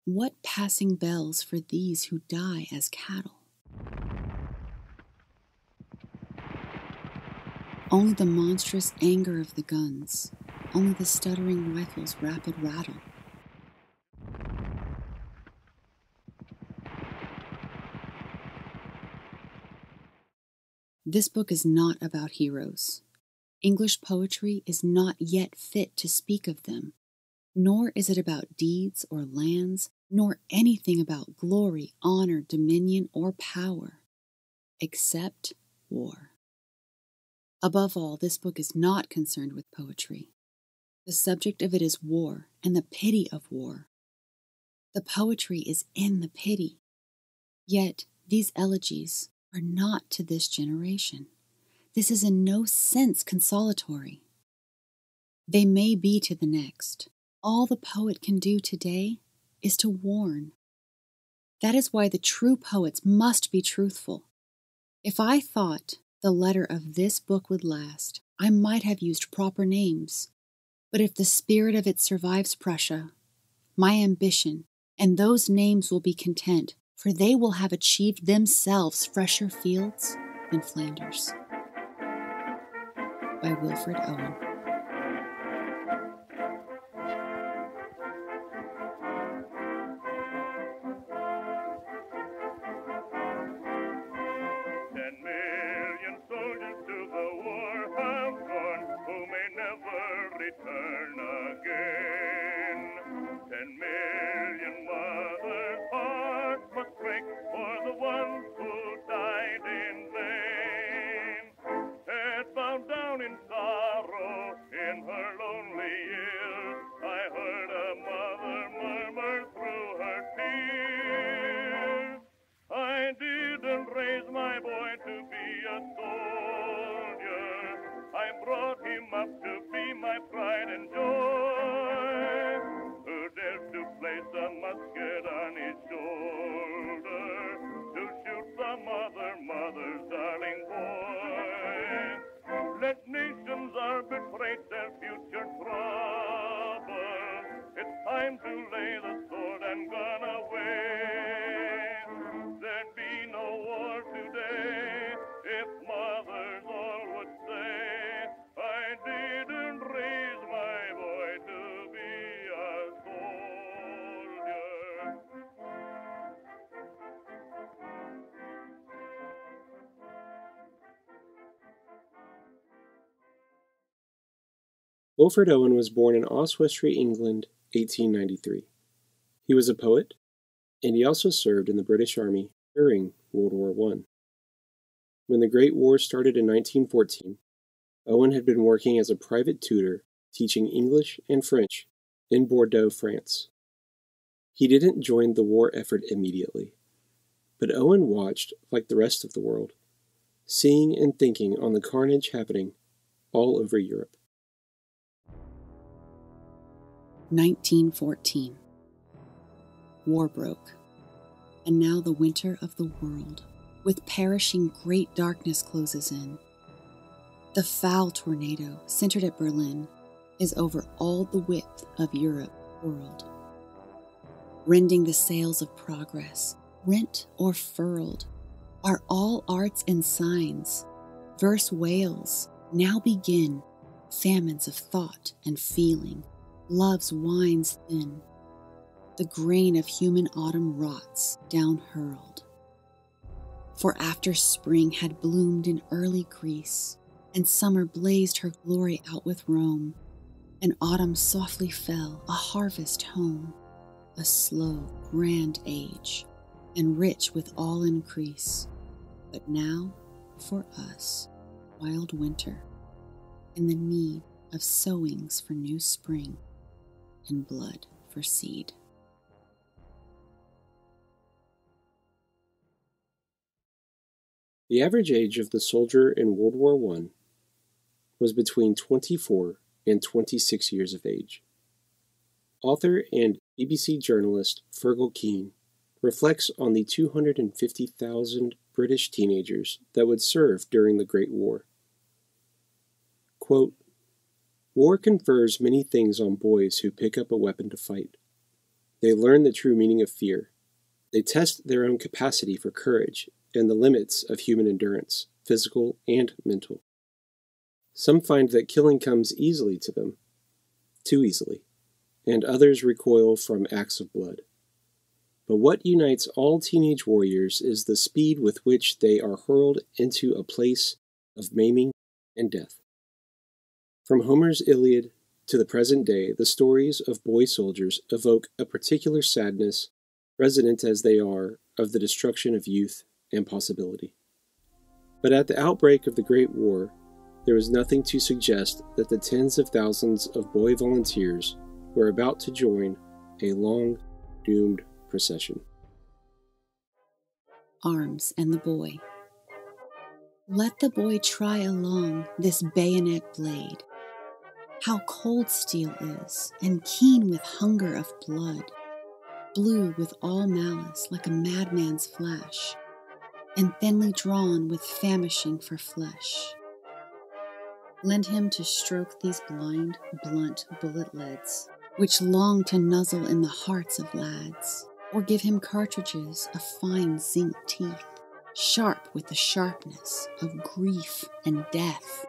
What passing bells for these who die as cattle? Only the monstrous anger of the guns, only the stuttering rifle's rapid rattle. This book is not about heroes. English poetry is not yet fit to speak of them, nor is it about deeds or lands, nor anything about glory, honor, dominion, or power, except war. Above all, this book is not concerned with poetry. The subject of it is war and the pity of war. The poetry is in the pity. Yet these elegies are not to this generation. This is in no sense consolatory. They may be to the next. All the poet can do today is to warn. That is why the true poets must be truthful. If I thought the letter of this book would last, I might have used proper names. But if the spirit of it survives Prussia, my ambition and those names will be content, for they will have achieved themselves fresher fields than Flanders. By Wilfred Owen. Return again. 10 million mothers' hearts must break for the ones who died in vain. Head bowed down in sorrow in her lonely years, I heard a mother murmur through her tears, I didn't raise my boy to be a soldier, I brought him up to be my pride and joy, who dared to place a musket on his shoulder, to shoot some other mother's darling boy. Let nations are betrayed their future trouble, it's time to lay the sword and gun away. There'd be no war today if mothers all would say, I didn't raise my boy to be a soldier. Wilfred Owen was born in Oswestry, England, 1893. He was a poet, and he also served in the British Army during World War I. When the Great War started in 1914, Owen had been working as a private tutor teaching English and French in Bordeaux, France. He didn't join the war effort immediately, but Owen watched like the rest of the world, seeing and thinking on the carnage happening all over Europe. 1914. War broke, and now the winter of the world, with perishing great darkness, closes in. The foul tornado, centered at Berlin, is over all the width of Europe world, rending the sails of progress, rent or furled, are all arts and signs. Verse wails, now begin, famines of thought and feeling, love's wines thin, the grain of human autumn rots down hurled. For after spring had bloomed in early Greece, and summer blazed her glory out with Rome, and autumn softly fell, a harvest home, a slow, grand age, and rich with all increase. But now, for us, wild winter, in the need of sowings for new spring, and blood for seed. The average age of the soldier in World War I was between 24 and 26 years of age. Author and BBC journalist Fergal Keane reflects on the 250,000 British teenagers that would serve during the Great War. Quote, "War confers many things on boys who pick up a weapon to fight. They learn the true meaning of fear. They test their own capacity for courage and the limits of human endurance, physical and mental. Some find that killing comes easily to them, too easily, and others recoil from acts of blood. But what unites all teenage warriors is the speed with which they are hurled into a place of maiming and death. From Homer's Iliad to the present day, the stories of boy soldiers evoke a particular sadness, resonant as they are of the destruction of youth and possibility. But at the outbreak of the Great War, there was nothing to suggest that the tens of thousands of boy volunteers were about to join a long, doomed procession. Arms and the boy. Let the boy try along this bayonet blade. How cold steel is, and keen with hunger of blood, blue with all malice like a madman's flash, and thinly drawn with famishing for flesh. Lend him to stroke these blind, blunt bullet leads, which long to nuzzle in the hearts of lads, or give him cartridges of fine zinc teeth, sharp with the sharpness of grief and death.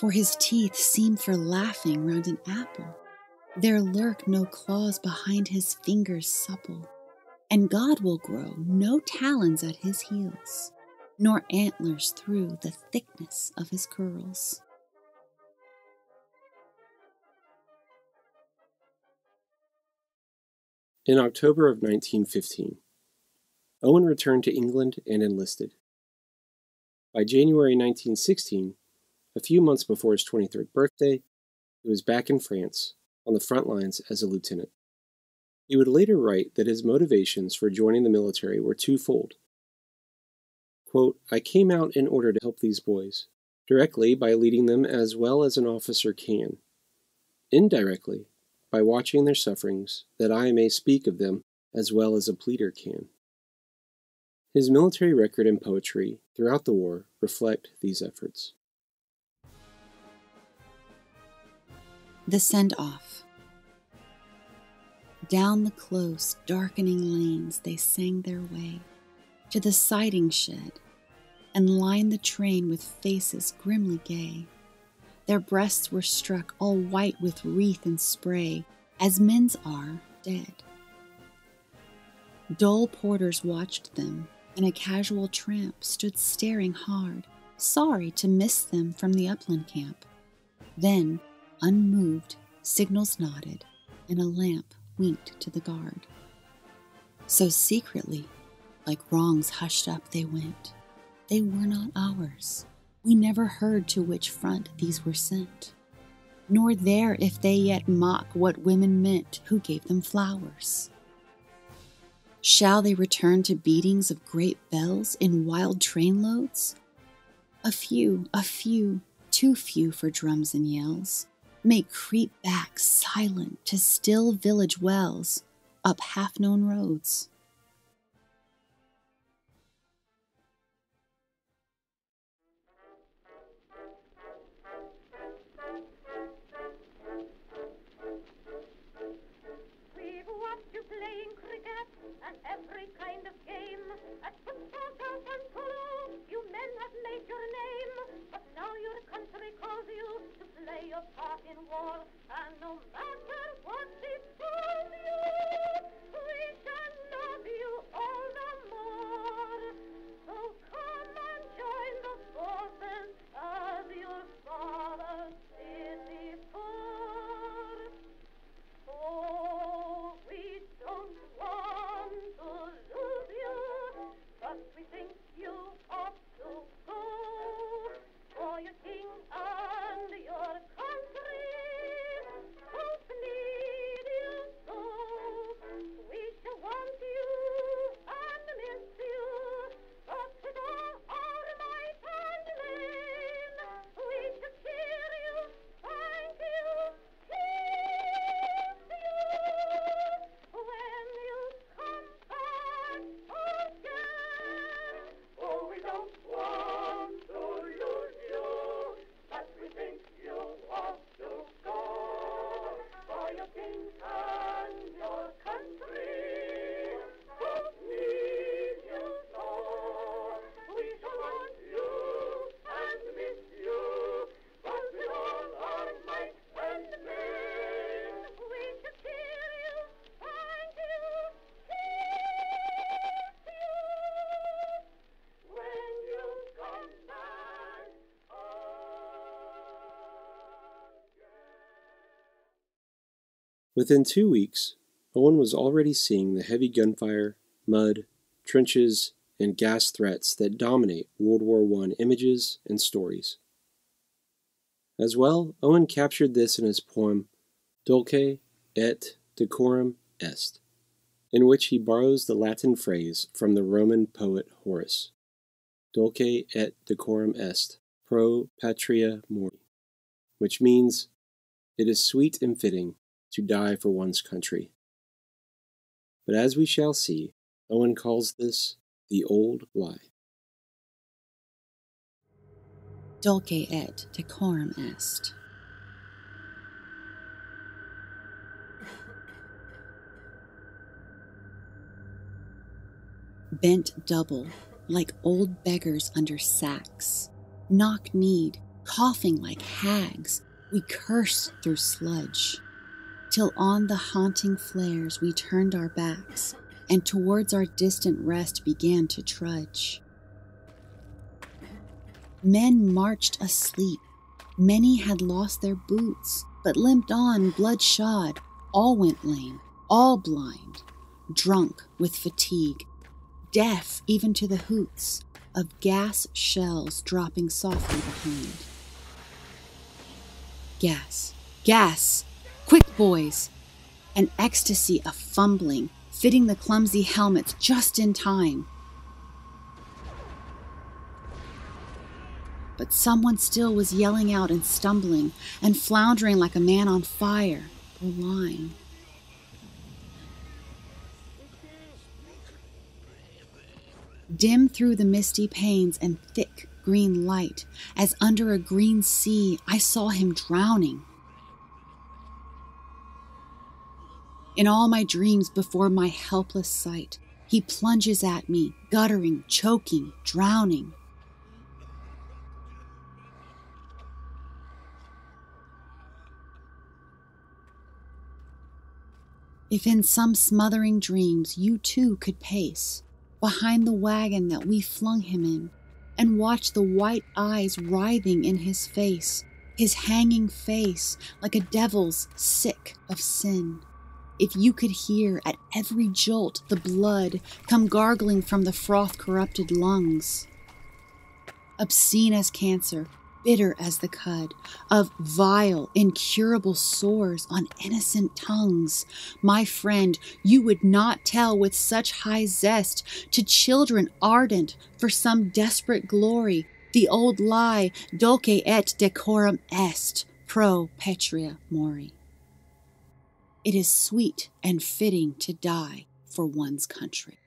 For his teeth seem for laughing round an apple, there lurk no claws behind his fingers supple, and God will grow no talons at his heels, nor antlers through the thickness of his curls. In October of 1915, Owen returned to England and enlisted. By January 1916, a few months before his 23rd birthday, he was back in France on the front lines as a lieutenant. He would later write that his motivations for joining the military were twofold. Quote, "I came out in order to help these boys, directly by leading them as well as an officer can, indirectly by watching their sufferings, that I may speak of them as well as a pleader can." His military record and poetry throughout the war reflect these efforts. The Send-Off. Down the close, darkening lanes they sang their way to the siding shed, and lined the train with faces grimly gay. Their breasts were struck all white with wreath and spray, as men's are dead. Dull porters watched them, and a casual tramp stood staring hard, sorry to miss them from the upland camp. Then, unmoved, signals nodded, and a lamp winked to the guard. So secretly, like wrongs hushed up they went. They were not ours. We never heard to which front these were sent, nor there if they yet mock what women meant who gave them flowers. Shall they return to beatings of great bells in wild trainloads? A few, too few for drums and yells, may creep back silent to still village wells, up half-known roads. We've watched you playing cricket and every kind of game. At football, golf, and polo, you men have made your name. But now your country calls you to play your part in war. And no matter what befalls you, we shall love you all the more. So come and join the forces as your fathers did before. Oh, we don't want to lose you, but we think you ought to go. For your king and your country both need you Within 2 weeks, Owen was already seeing the heavy gunfire, mud, trenches, and gas threats that dominate World War I images and stories. As well, Owen captured this in his poem Dulce et decorum est, in which he borrows the Latin phrase from the Roman poet Horace, Dulce et decorum est, pro patria mori, which means, it is sweet and fitting to die for one's country. But as we shall see, Owen calls this the old lie. Dulce et decorum est. Bent double, like old beggars under sacks, knock-kneed, coughing like hags, we cursed through sludge, till on the haunting flares we turned our backs, and towards our distant rest began to trudge. Men marched asleep, many had lost their boots, but limped on bloodshod, all went lame, all blind, drunk with fatigue, deaf even to the hoots of gas shells dropping softly behind. Gas, gas, quick boys! An ecstasy of fumbling, fitting the clumsy helmets just in time. But someone still was yelling out and stumbling and floundering like a man on fire or lime. Dim through the misty panes and thick green light, as under a green sea I saw him drowning. In all my dreams before my helpless sight, he plunges at me, guttering, choking, drowning. If in some smothering dreams you too could pace behind the wagon that we flung him in, and watch the white eyes writhing in his face, his hanging face like a devil's sick of sin. If you could hear at every jolt the blood come gargling from the froth-corrupted lungs, obscene as cancer, bitter as the cud of vile, incurable sores on innocent tongues, my friend, you would not tell with such high zest to children ardent for some desperate glory the old lie, dulce et decorum est, pro patria mori. It is sweet and fitting to die for one's country.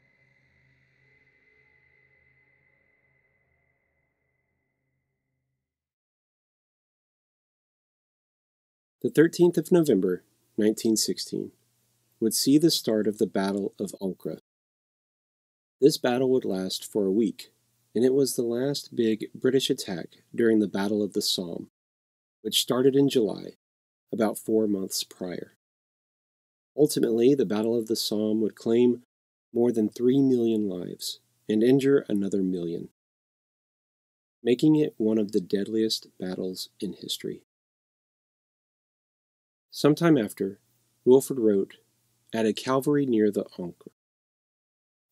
The 13th of November, 1916, would see the start of the Battle of Ancre. This battle would last for a week, and it was the last big British attack during the Battle of the Somme, which started in July, about 4 months prior. Ultimately, the Battle of the Somme would claim more than 3 million lives and injure another million, making it one of the deadliest battles in history. Sometime after, Wilfred wrote, "At a Calvary near the Ancre,"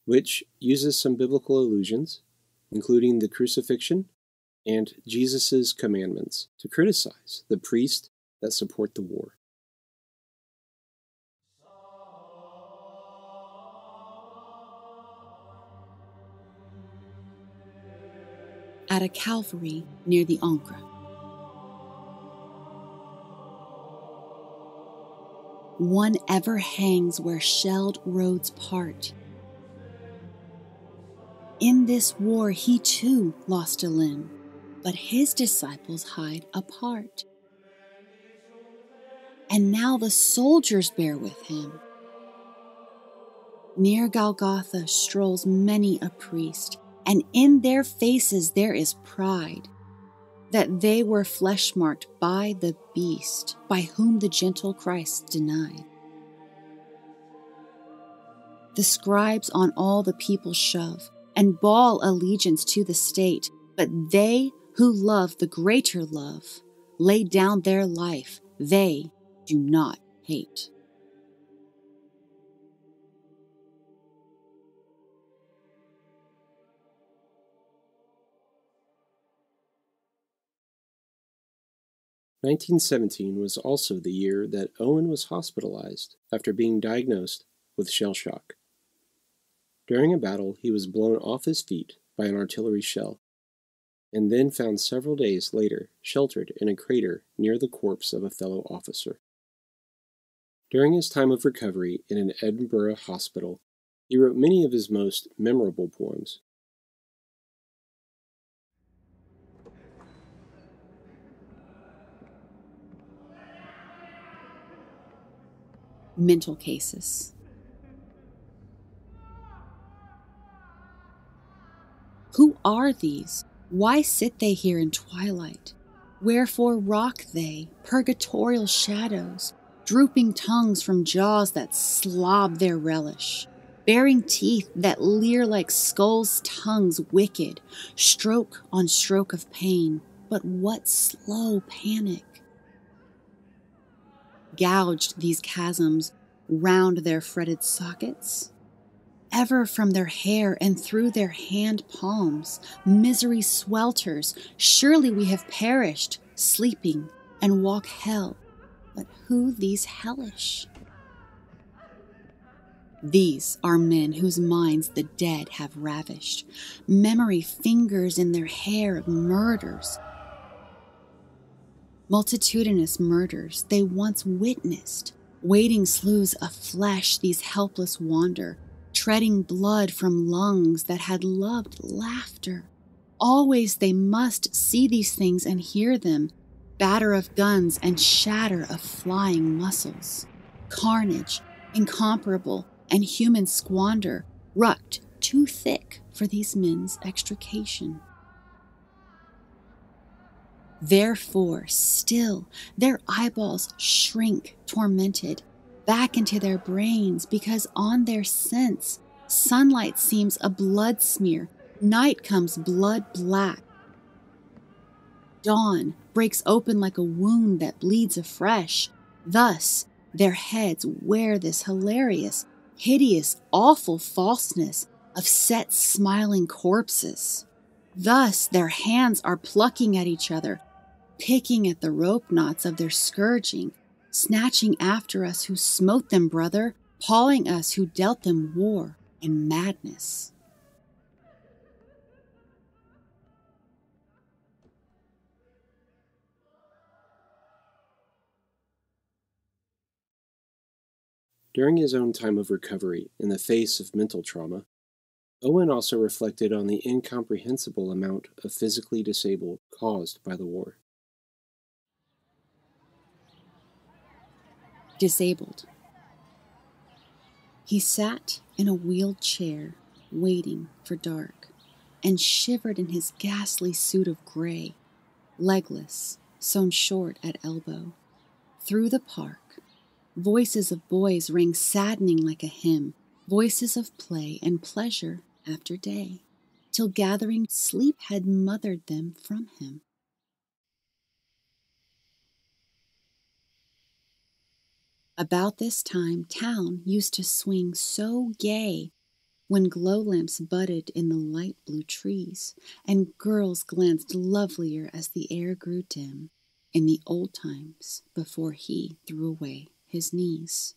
which uses some biblical allusions, including the crucifixion and Jesus' commandments, to criticize the priests that support the war. At a Calvary near the Ancre. One ever hangs where shelled roads part. In this war he too lost a limb, but his disciples hide apart. And now the soldiers bear with him. Near Golgotha strolls many a priest, and in their faces there is pride, that they were flesh-marked by the beast, by whom the gentle Christ denied. The scribes on all the people shove, and bawl allegiance to the state, but they who love the greater love, lay down their life, they do not hate. 1917 was also the year that Owen was hospitalized after being diagnosed with shell shock. During a battle, he was blown off his feet by an artillery shell, and then found several days later sheltered in a crater near the corpse of a fellow officer. During his time of recovery in an Edinburgh hospital, he wrote many of his most memorable poems. Mental cases. Who are these? Why sit they here in twilight? Wherefore rock they, purgatorial shadows, drooping tongues from jaws that slob their relish, baring teeth that leer like skulls' tongues wicked, stroke on stroke of pain, but what slow panic? Gouged these chasms round their fretted sockets? Ever from their hair and through their hand palms, misery swelters. Surely we have perished, sleeping, and walk hell. But who these hellish? These are men whose minds the dead have ravished. Memory fingers in their hair murders. Multitudinous murders they once witnessed. Wading sloughs of flesh these helpless wander, treading blood from lungs that had loved laughter. Always they must see these things and hear them, batter of guns and shatter of flying muscles. Carnage, incomparable, and human squander, rucked too thick for these men's extrication. Therefore, still, their eyeballs shrink, tormented, back into their brains, because on their sense, sunlight seems a blood smear, night comes blood black. Dawn breaks open like a wound that bleeds afresh. Thus, their heads wear this hilarious, hideous, awful falseness of set smiling corpses. Thus, their hands are plucking at each other, picking at the rope knots of their scourging, snatching after us who smote them, brother, pawing us who dealt them war and madness. During his own time of recovery in the face of mental trauma, Owen also reflected on the incomprehensible amount of physically disabled caused by the war. Disabled. He sat in a wheeled chair, waiting for dark, and shivered in his ghastly suit of gray, legless, sewn short at elbow. Through the park, voices of boys rang saddening like a hymn, voices of play and pleasure after day, till gathering sleep had mothered them from him. About this time, town used to swing so gay, when glow lamps budded in the light blue trees, and girls glanced lovelier as the air grew dim, in the old times before he threw away his knees.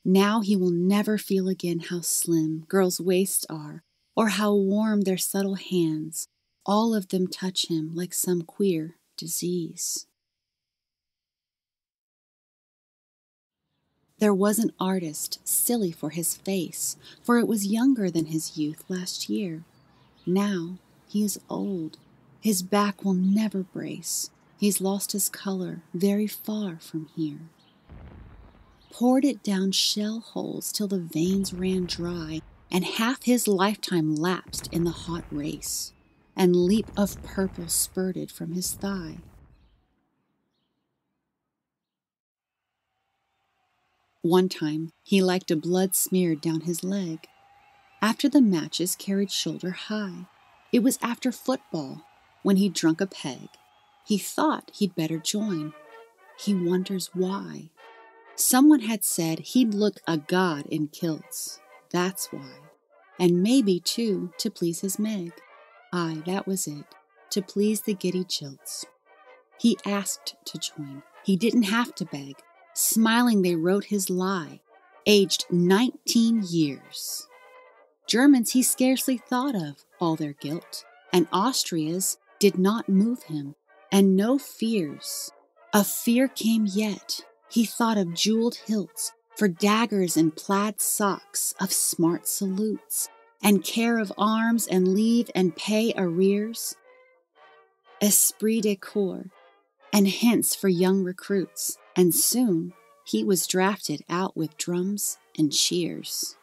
Now he will never feel again how slim girls' waists are, or how warm their subtle hands. All of them touch him like some queer disease. There was an artist silly for his face, for it was younger than his youth last year. Now he is old. His back will never brace. He's lost his color very far from here. Poured it down shell holes till the veins ran dry, and half his lifetime lapsed in the hot race, and leap of purple spurted from his thigh. One time, he liked a blood smeared down his leg. After the matches carried shoulder high. It was after football, when he'd drunk a peg. He thought he'd better join. He wonders why. Someone had said he'd look a god in kilts. That's why. And maybe, too, to please his Meg. Aye, that was it. To please the giddy jilts. He asked to join. He didn't have to beg. Smiling, they wrote his lie, aged 19 years. Germans he scarcely thought of, all their guilt, and Austria's did not move him, and no fears. A fear came yet. He thought of jeweled hilts, for daggers and plaid socks, of smart salutes, and care of arms and leave and pay arrears. Esprit de corps, and hints for young recruits, and soon he was drafted out with drums and cheers.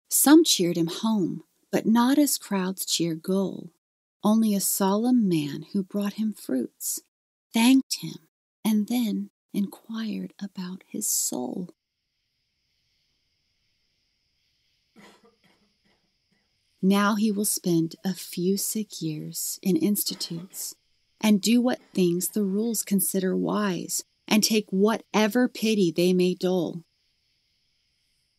Some cheered him home, but not as crowds cheer goal. Only a solemn man who brought him fruits, thanked him, and then inquired about his soul. Now he will spend a few sick years in institutes, and do what things the rules consider wise, and take whatever pity they may dole.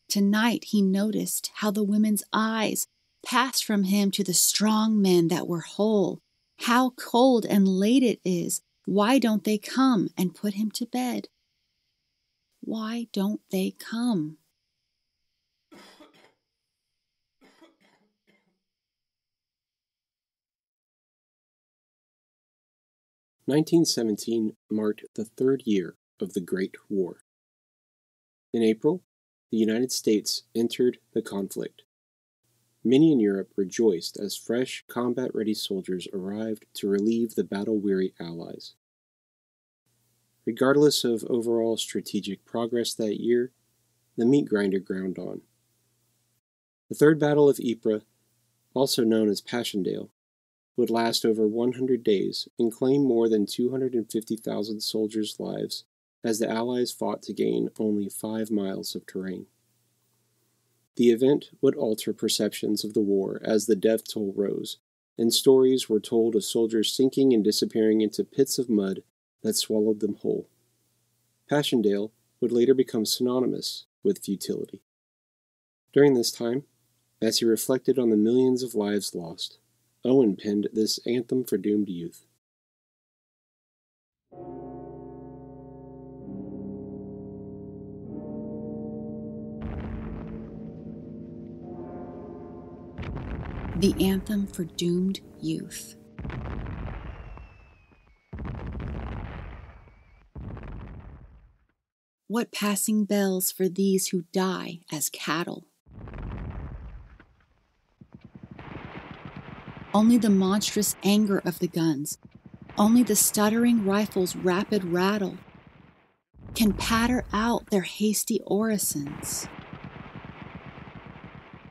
Tonight he noticed how the women's eyes passed from him to the strong men that were whole. How cold and late it is. Why don't they come and put him to bed? Why don't they come? "1917 marked the third year of the Great War. In April, the United States entered the conflict. Many in Europe rejoiced as fresh, combat-ready soldiers arrived to relieve the battle-weary Allies. Regardless of overall strategic progress that year, the meat grinder ground on. The Third Battle of Ypres, also known as Passchendaele, would last over 100 days and claim more than 250,000 soldiers' lives as the Allies fought to gain only 5 miles of terrain. The event would alter perceptions of the war as the death toll rose, and stories were told of soldiers sinking and disappearing into pits of mud that swallowed them whole. Passchendaele would later become synonymous with futility. During this time, as he reflected on the millions of lives lost, Owen penned this anthem for doomed youth. The Anthem for Doomed Youth. What passing bells for these who die as cattle? Only the monstrous anger of the guns, only the stuttering rifles' rapid rattle, can patter out their hasty orisons.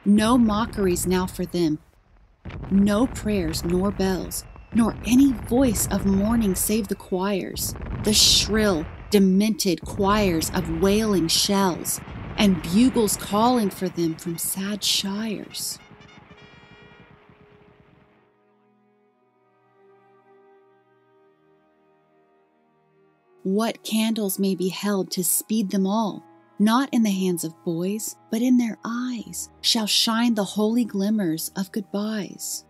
No mockeries now for them, no prayers nor bells, nor any voice of mourning save the choirs, the shrill, demented choirs of wailing shells, and bugles calling for them from sad shires. What candles may be held to speed them all? Not in the hands of boys, but in their eyes shall shine the holy glimmers of goodbyes.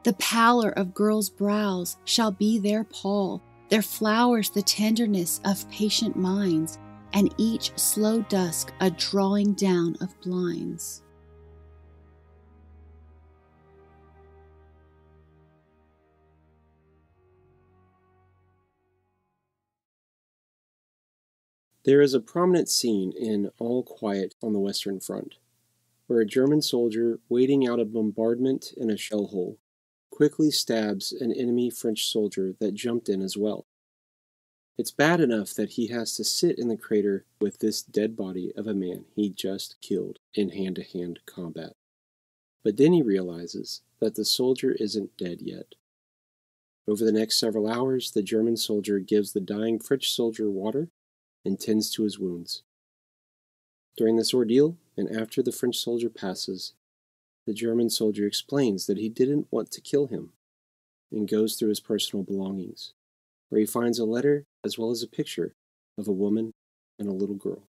The pallor of girls' brows shall be their pall, their flowers the tenderness of patient minds, and each slow dusk a drawing down of blinds. There is a prominent scene in All Quiet on the Western Front, where a German soldier waiting out a bombardment in a shell hole quickly stabs an enemy French soldier that jumped in as well. It's bad enough that he has to sit in the crater with this dead body of a man he just killed in hand-to-hand combat. But then he realizes that the soldier isn't dead yet. Over the next several hours, the German soldier gives the dying French soldier water and tends to his wounds. During this ordeal, and after the French soldier passes, the German soldier explains that he didn't want to kill him, and goes through his personal belongings, where he finds a letter as well as a picture of a woman and a little girl.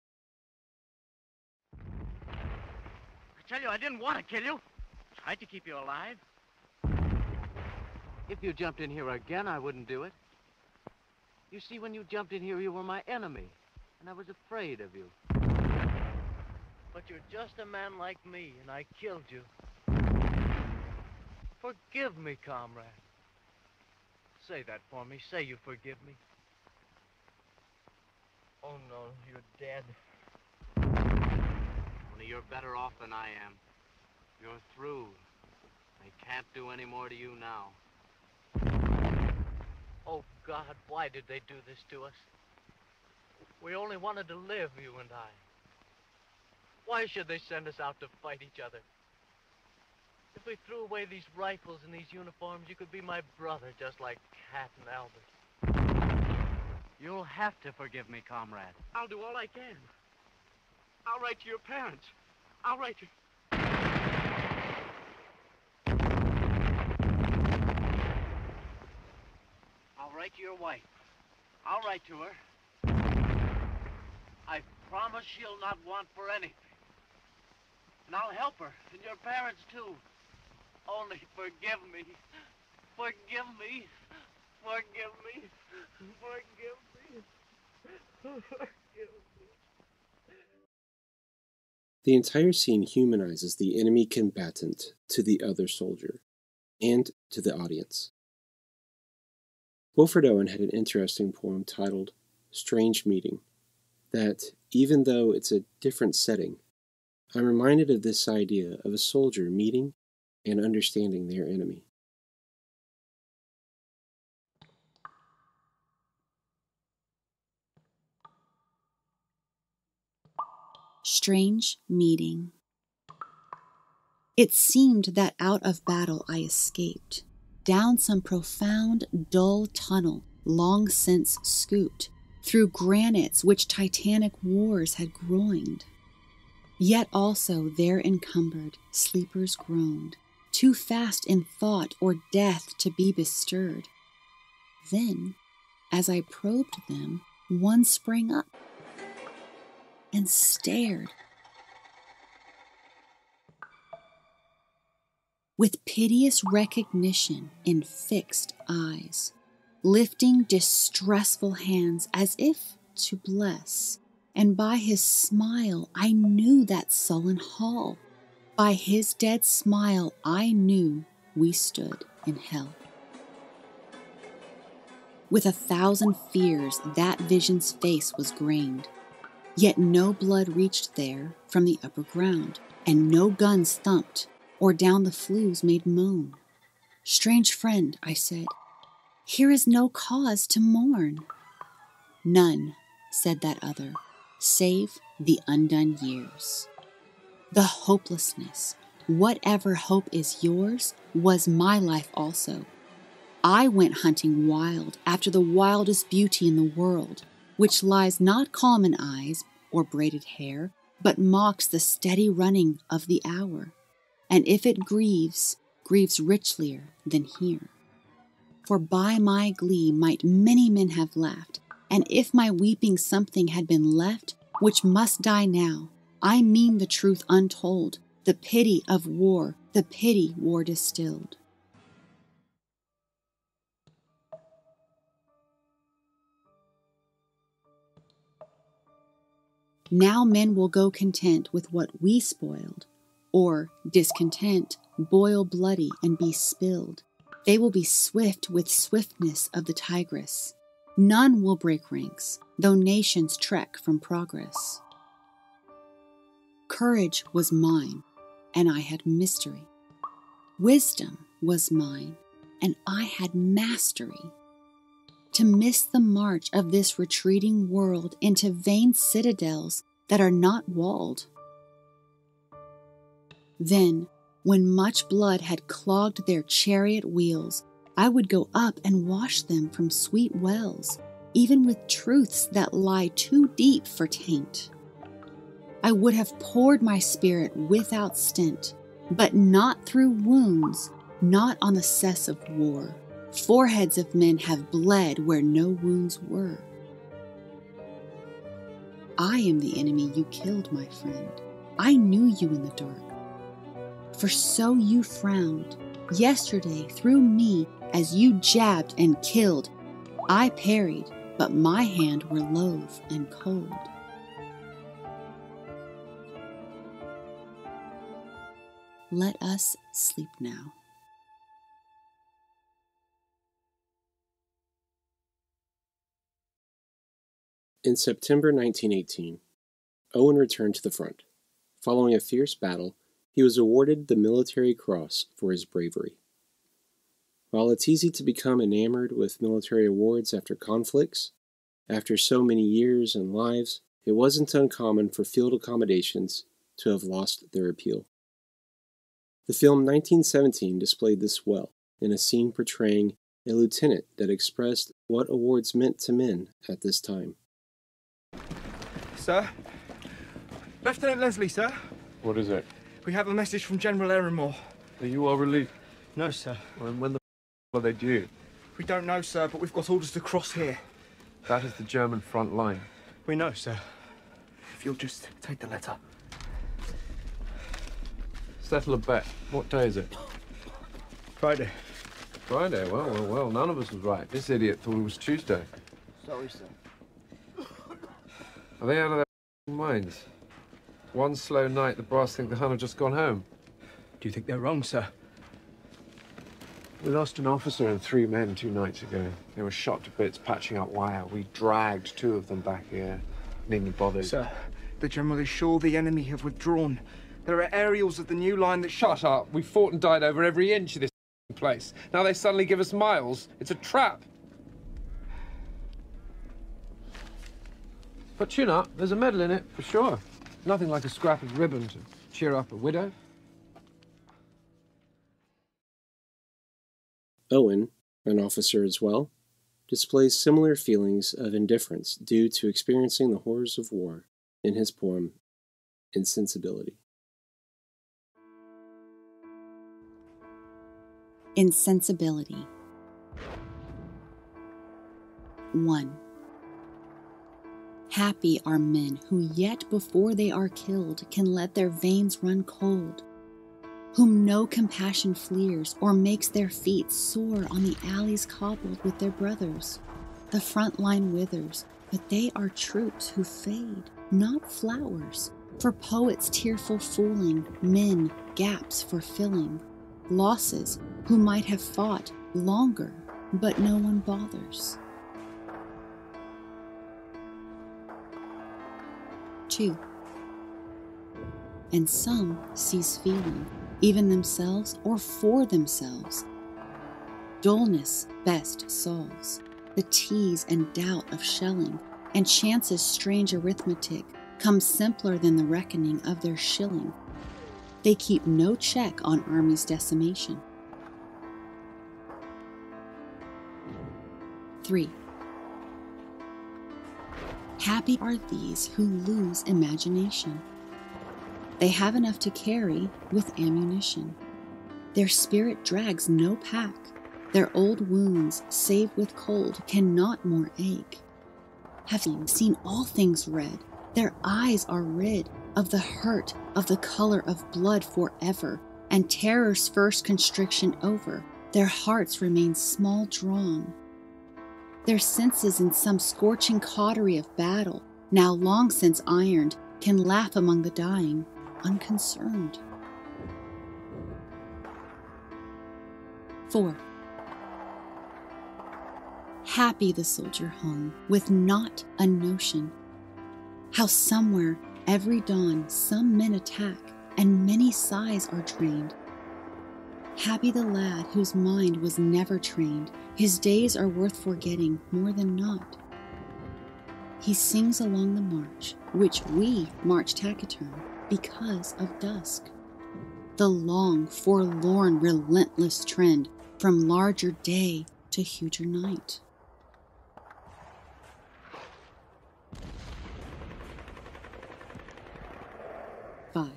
I tell you I didn't want to kill you. Tried to keep you alive. If you jumped in here again, I wouldn't do it. You see, when you jumped in here, you were my enemy, and I was afraid of you. But you're just a man like me, and I killed you. Forgive me, comrade. Say that for me. Say you forgive me. Oh, no, you're dead. Only you're better off than I am. You're through. They can't do any more to you now. Oh, God, why did they do this to us? We only wanted to live, you and I. Why should they send us out to fight each other? If we threw away these rifles and these uniforms, you could be my brother, just like Cat and Albert. You'll have to forgive me, comrade. I'll do all I can. I'll write to your parents. I'll write to... I'll write to your wife. I'll write to her. I promise she'll not want for anything. And I'll help her, and your parents too. Only forgive me. Forgive me. Forgive me. Forgive me. Forgive me. The entire scene humanizes the enemy combatant to the other soldier, and to the audience. Wilfred Owen had an interesting poem titled Strange Meeting, that, even though it's a different setting, I'm reminded of this idea of a soldier meeting and understanding their enemy. Strange meeting. It seemed that out of battle I escaped, down some profound, dull tunnel long since scooped, through granites which titanic wars had groined. Yet also there encumbered, sleepers groaned, too fast in thought or death to be bestirred. Then, as I probed them, one sprang up and stared with piteous recognition in fixed eyes, lifting distressful hands as if to bless. And by his smile I knew that sullen hall. By his dead smile I knew we stood in hell. With 1,000 fears that vision's face was grained, yet no blood reached there from the upper ground, and no guns thumped, or down the flues made moan. Strange friend, I said, here is no cause to mourn. None, said that other, save the undone years. The hopelessness, whatever hope is yours, was my life also. I went hunting wild after the wildest beauty in the world, which lies not calm in eyes or braided hair, but mocks the steady running of the hour, and if it grieves, grieves richlier than here. For by my glee might many men have laughed, and if my weeping something had been left, which must die now, I mean the truth untold, the pity of war, the pity war distilled. Now men will go content with what we spoiled, or, discontent, boil bloody and be spilled. They will be swift with swiftness of the tigress. None will break ranks, though nations trek from progress. Courage was mine, and I had mystery. Wisdom was mine, and I had mastery. To miss the march of this retreating world into vain citadels that are not walled. Then, when much blood had clogged their chariot wheels, I would go up and wash them from sweet wells, even with truths that lie too deep for taint. I would have poured my spirit without stint, but not through wounds, not on the cess of war. Foreheads of men have bled where no wounds were. I am the enemy you killed, my friend. I knew you in the dark. for so you frowned. Yesterday, through me, as you jabbed and killed, I parried, but my hand were loath and cold. Let us sleep now. In September 1918, Owen returned to the front. Following a fierce battle, he was awarded the Military Cross for his bravery. While it's easy to become enamored with military awards after conflicts, after so many years and lives, it wasn't uncommon for field accommodations to have lost their appeal. The film 1917 displayed this well, in a scene portraying a lieutenant that expressed what awards meant to men at this time. Sir? Lieutenant Leslie, sir? What is it? We have a message from General Ehrenmoor. Are you all relieved? No, sir. When the are they due? We don't know, sir, but we've got orders to cross here. That is the German front line. We know, sir. If you'll just take the letter. Settle a bet. What day is it? Friday. Friday? Well, none of us was right. This idiot thought it was Tuesday. Sorry, sir. Are they out of their minds? One slow night, the brass think the Hun have just gone home. Do you think they're wrong, sir? We lost an officer and 3 men 2 nights ago. They were shot to bits patching up wire. We dragged 2 of them back here. Needn't bother. Sir, the General is sure the enemy have withdrawn. There are aerials of the new line that... Shut up! We fought and died over every inch of this place. Now they suddenly give us miles. It's a trap. But tune up. There's a medal in it, for sure. Nothing like a scrap of ribbon to cheer up a widow. Owen, an officer as well, displays similar feelings of indifference due to experiencing the horrors of war in his poem, Insensibility. Insensibility. 1. Happy are men who yet before they are killed can let their veins run cold, whom no compassion fleers or makes their feet soar on the alleys cobbled with their brothers. The front line withers, but they are troops who fade, not flowers, for poets tearful fooling, men gaps for filling, losses who might have fought longer, but no one bothers. 2. And some cease feeling, even themselves or for themselves. Dullness best solves the tease and doubt of shelling, and chance's strange arithmetic comes simpler than the reckoning of their shilling. They keep no check on army's decimation. 3. Happy are these who lose imagination. They have enough to carry with ammunition. Their spirit drags no pack. Their old wounds, save with cold, cannot more ache. Having seen all things red, their eyes are rid of the hurt of the color of blood forever, and terror's first constriction over, their hearts remain small drawn. Their senses in some scorching cautery of battle, now long since ironed, can laugh among the dying, unconcerned. 4. Happy the soldier home, with not a notion how somewhere every dawn some men attack, and many sighs are drained. Happy the lad whose mind was never trained, his days are worth forgetting more than not. He sings along the march, which we march taciturn because of dusk. The long, forlorn, relentless trend from larger day to huger night. 5.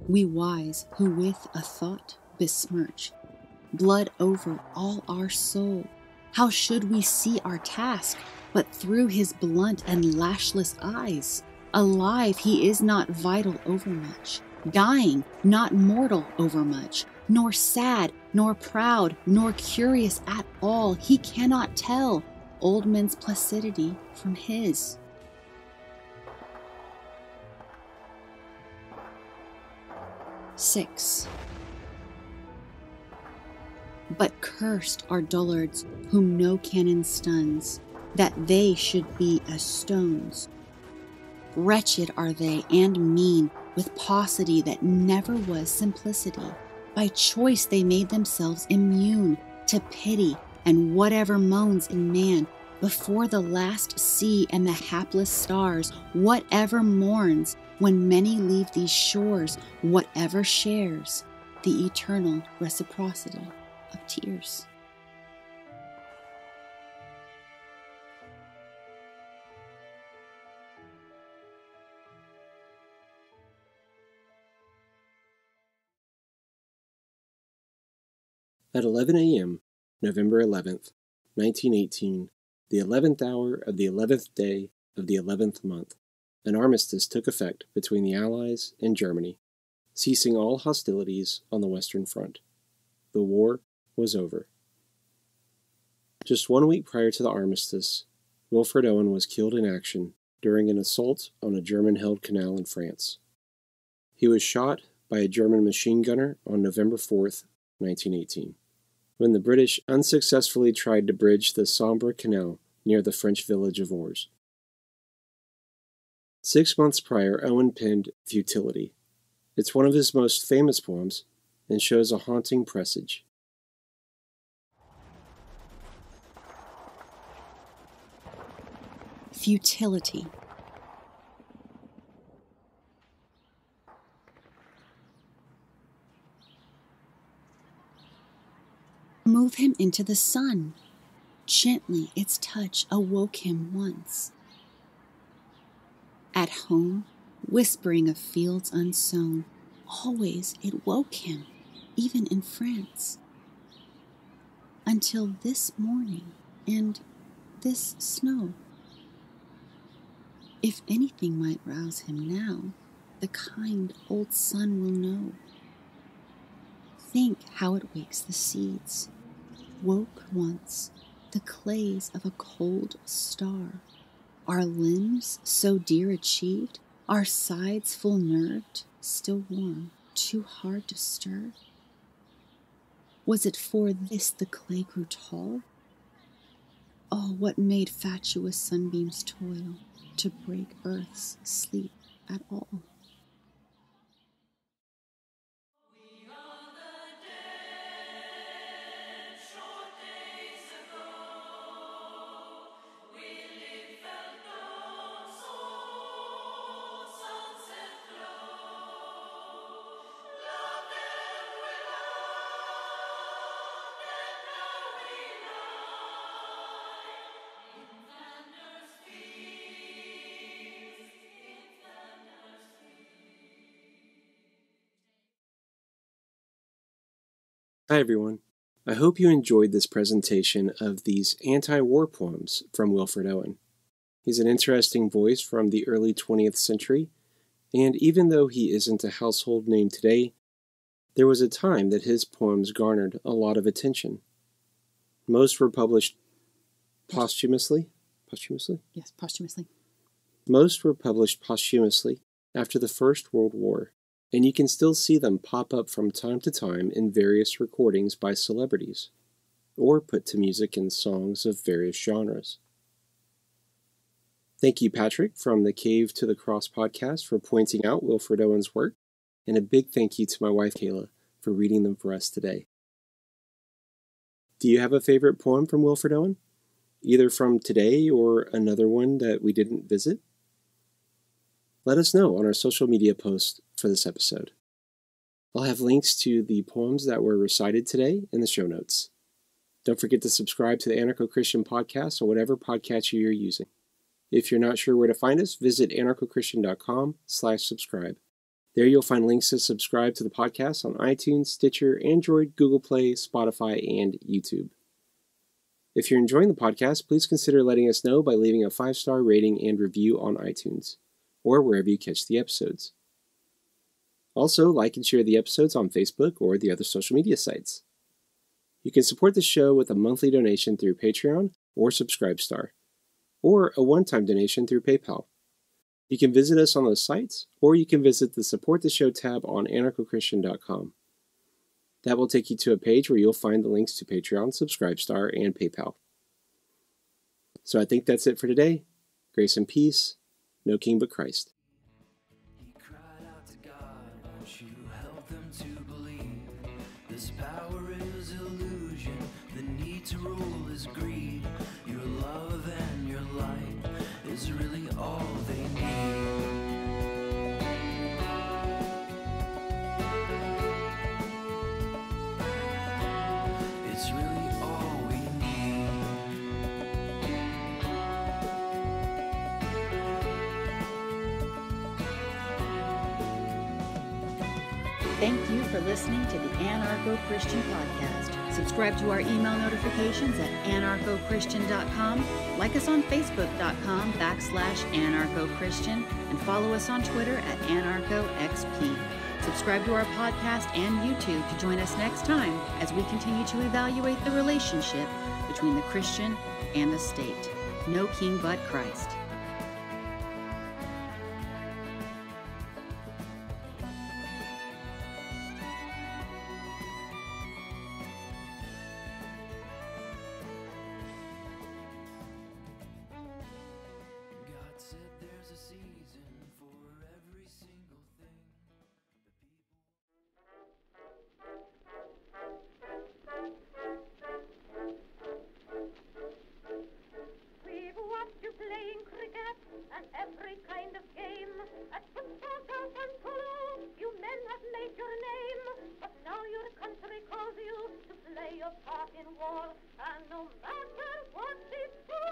We wise who with a thought besmirch, blood over all our soul, how should we see our task but through his blunt and lashless eyes? Alive he is not vital overmuch, dying, not mortal overmuch, nor sad, nor proud, nor curious at all. He cannot tell old men's placidity from his. Six. But cursed are dullards whom no cannon stuns, that they should be as stones. Wretched are they and mean, with paucity that never was simplicity. By choice they made themselves immune to pity and whatever moans in man. Before the last sea and the hapless stars, whatever mourns when many leave these shores, whatever shares the eternal reciprocity of tears. At 11 a.m., November 11th, 1918, the 11th hour of the 11th day of the 11th month, an armistice took effect between the Allies and Germany, ceasing all hostilities on the Western Front. The war was over. Just 1 week prior to the armistice, Wilfred Owen was killed in action during an assault on a German-held canal in France. He was shot by a German machine gunner on November 4th, 1918, when the British unsuccessfully tried to bridge the Sambre Canal near the French village of Ours. 6 months prior, Owen penned Futility. It's one of his most famous poems and shows a haunting presage. Futility. Move him into the sun. Gently its touch awoke him once. At home, whispering of fields unsown, always it woke him, even in France. Until this morning and this snow. If anything might rouse him now, the kind old sun will know. Think how it wakes the seeds, woke once the clays of a cold star. Our limbs so dear achieved, our sides full nerved, still warm, too hard to stir? Was it for this the clay grew tall? Oh, what made fatuous sunbeams toil to break earth's sleep at all? Hi everyone. I hope you enjoyed this presentation of these anti-war poems from Wilfred Owen. He's an interesting voice from the early 20th century, and even though he isn't a household name today, there was a time that his poems garnered a lot of attention. Most were published posthumously. Yes, posthumously. Most were published posthumously after the First World War, and you can still see them pop up from time to time in various recordings by celebrities, or put to music in songs of various genres. Thank you, Patrick, from the Cave to the Cross podcast for pointing out Wilfred Owen's work, and a big thank you to my wife, Kayla, for reading them for us today. Do you have a favorite poem from Wilfred Owen? Either from today or another one that we didn't visit? Let us know on our social media post for this episode. I'll have links to the poems that were recited today in the show notes. Don't forget to subscribe to the Anarcho-Christian podcast or whatever podcatcher you're using. If you're not sure where to find us, visit anarchochristian.com/subscribe. There you'll find links to subscribe to the podcast on iTunes, Stitcher, Android, Google Play, Spotify, and YouTube. If you're enjoying the podcast, please consider letting us know by leaving a 5-star rating and review on iTunes, or wherever you catch the episodes. Also, like and share the episodes on Facebook or the other social media sites. You can support the show with a monthly donation through Patreon or Subscribestar, or a one-time donation through PayPal. You can visit us on those sites, or you can visit the Support the Show tab on anarchochristian.com. That will take you to a page where you'll find the links to Patreon, Subscribestar, and PayPal. So I think that's it for today. Grace and peace. No king but Christ. He cried out to God, won't you help them to believe? This power is illusion, the need to rule is greed. Your love and your light is really all they need. It's really all we need. Thank you for listening to the Anarcho-Christian Podcast. Subscribe to our email notifications at anarchochristian.com, like us on facebook.com/anarchochristian, and follow us on Twitter at anarchoxp. Subscribe to our podcast and YouTube to join us next time as we continue to evaluate the relationship between the Christian and the state. No king but Christ. God said there's a season for every single thing. We've watched you playing cricket and every kind of game. At football, golf, and polo, you men have made your name. But now your country calls you to play your part in war. And no matter what it's for,